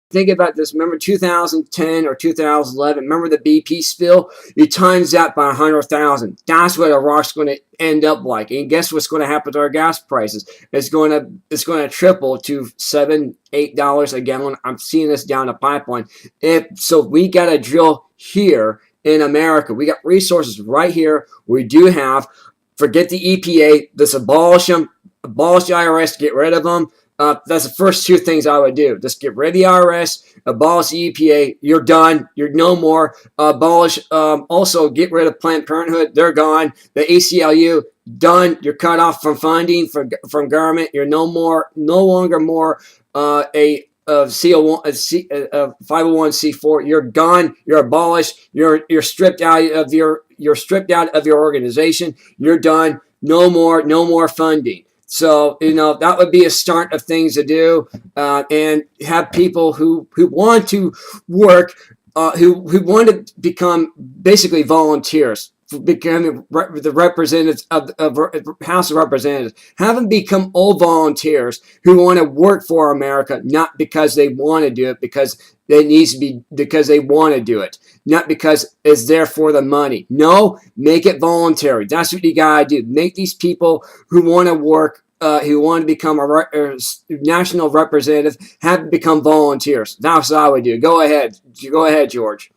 think about this. Remember 2010 or 2011? Remember the BP spill? You times that by 100,000. That's what Iraq's going to end up like. And guess what's going to happen to our gas prices? It's going to triple to $7-8 a gallon. I'm seeing this down the pipeline. So we got to drill here in America. We got resources right here. We do have. Forget the EPA. Let's abolish them. Abolish the IRS. Get rid of them. That's the first two things I would do. Just get rid of the IRS, abolish the EPA. You're done. You're no more. Abolish. Also, get rid of Planned Parenthood. They're gone. The ACLU, done. You're cut off from funding from government. You're no longer a 501c4. You're gone. You're abolished. You're stripped out of your organization. You're done. No more funding. So, that would be a start of things to do, and have people who want to work, who want to become basically volunteers, becoming the representatives of House of Representatives. Have them become all volunteers who want to work for America, not because they want to do it, because it needs to be, because they want to do it, not because it's there for the money. No, make it voluntary. That's what you gotta do. Make these people who want to work, who want to become a national representative, have to become volunteers. That's what I would do. Go ahead, George.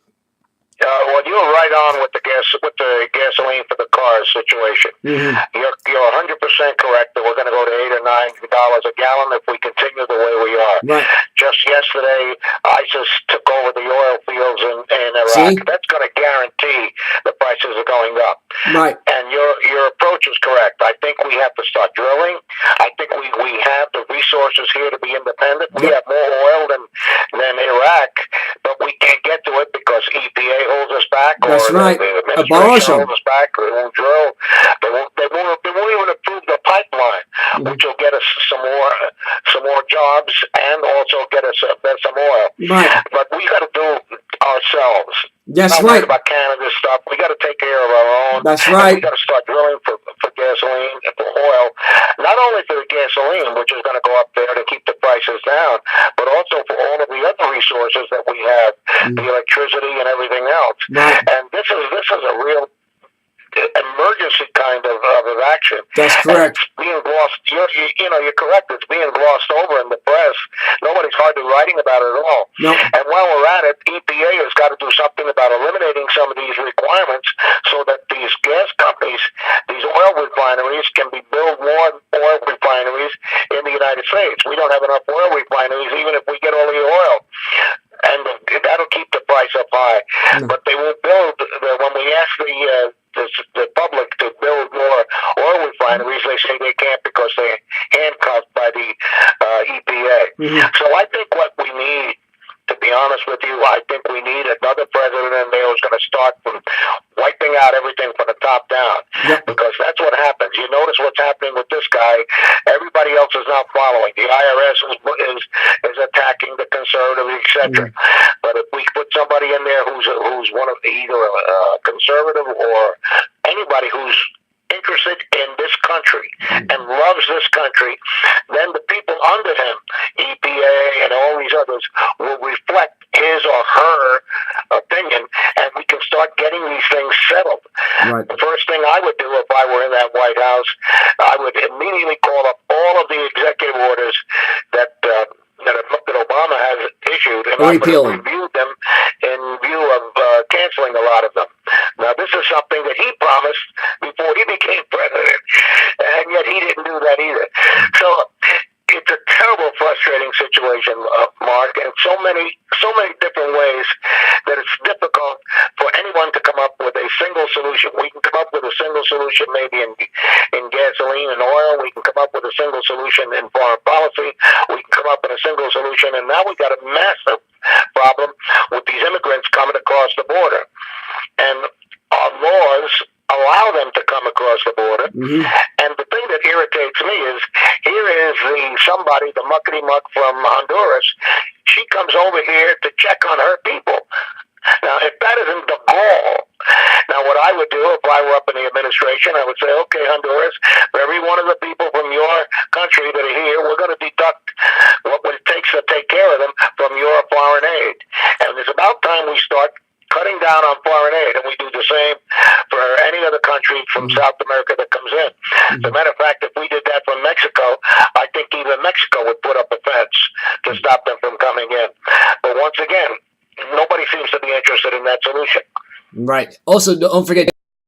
Well, you were right on with the gasoline for the cars situation. Mm-hmm. You're 100% correct that we're going to go to $8 or $9 a gallon if we continue the way we are. Right. Just yesterday, ISIS took over the oil fields in Iraq. See? That's going to guarantee the prices are going up. Right. And your approach is correct. I think we have to start drilling. I think we have the resources here to be independent. We have more oil than Iraq, but we can't get to it because EPA holds us back. That's or right. The Abolish them. holds us back. They won't drill. They won't even approve the pipeline, which will get us some more jobs and also get us some oil. Right. But we got to do ourselves. That's Not right. worried about Canada stuff. We got to take care of our own. That's right. And we got to start drilling for gasoline and for oil. Not only for the gasoline, which is going to go up there to keep the prices down, but also for all of the other resources that we have, the electricity and everything else. Right. And this is a real emergency kind of action. That's correct. And it's being glossed. You're correct. It's being glossed over in the press. Nobody's hardly writing about it at all. Nope. And while we're at it, EPA has got to do something about eliminating some of these requirements so that these gas companies, these oil refineries, can build more oil refineries in the United States. We don't have enough oil refineries, even if we get all the oil. And that'll keep the price up high. But they will build, when we ask the public to build more oil refineries, they say they can't because they're handcuffed by the EPA. So I think what we need, to be honest with you, I think we need another president in there who's going to start from wiping out everything from the top down. Yep. Because that's what happens. You notice what's happening with this guy. Everybody else is not following. The IRS is attacking the conservative, etc. But if we put somebody in there who's one of either a conservative or anybody who's interested in this country and loves this country, then the people under him, EPA and all these others, will reflect his or her opinion, and we can start getting these things settled. Right. The first thing I would do if I were in that White House, I would immediately call up all of the executive orders that Obama has issued, and I would review them in view of canceling a lot of them. Now, this is something that he promised before he became president, and yet he didn't do that either. So it's a terrible, frustrating situation, Mark, in so many different ways that it's difficult for anyone to come up with a single solution. We can come up with a single solution maybe in gasoline and oil. We can come up with a single solution in foreign policy. We can come up with a single solution, and now we've got a massive problem with these immigrants coming across the border. And our laws allow them to come across the border. And the thing that irritates me is, here is somebody, the muckety-muck from Honduras. She comes over here to check on her people. Now, if that isn't the goal, now what I would do if I were up in the administration, I would say, okay, Honduras, for every one of the people from your country that are here, we're going to deduct what it takes to take care of them from your foreign down on foreign aid, and we do the same for any other country from South America that comes in. As a matter of fact, if we did that from Mexico, I think even Mexico would put up a fence to stop them from coming in. But once again, nobody seems to be interested in that solution. Right. Also, don't forget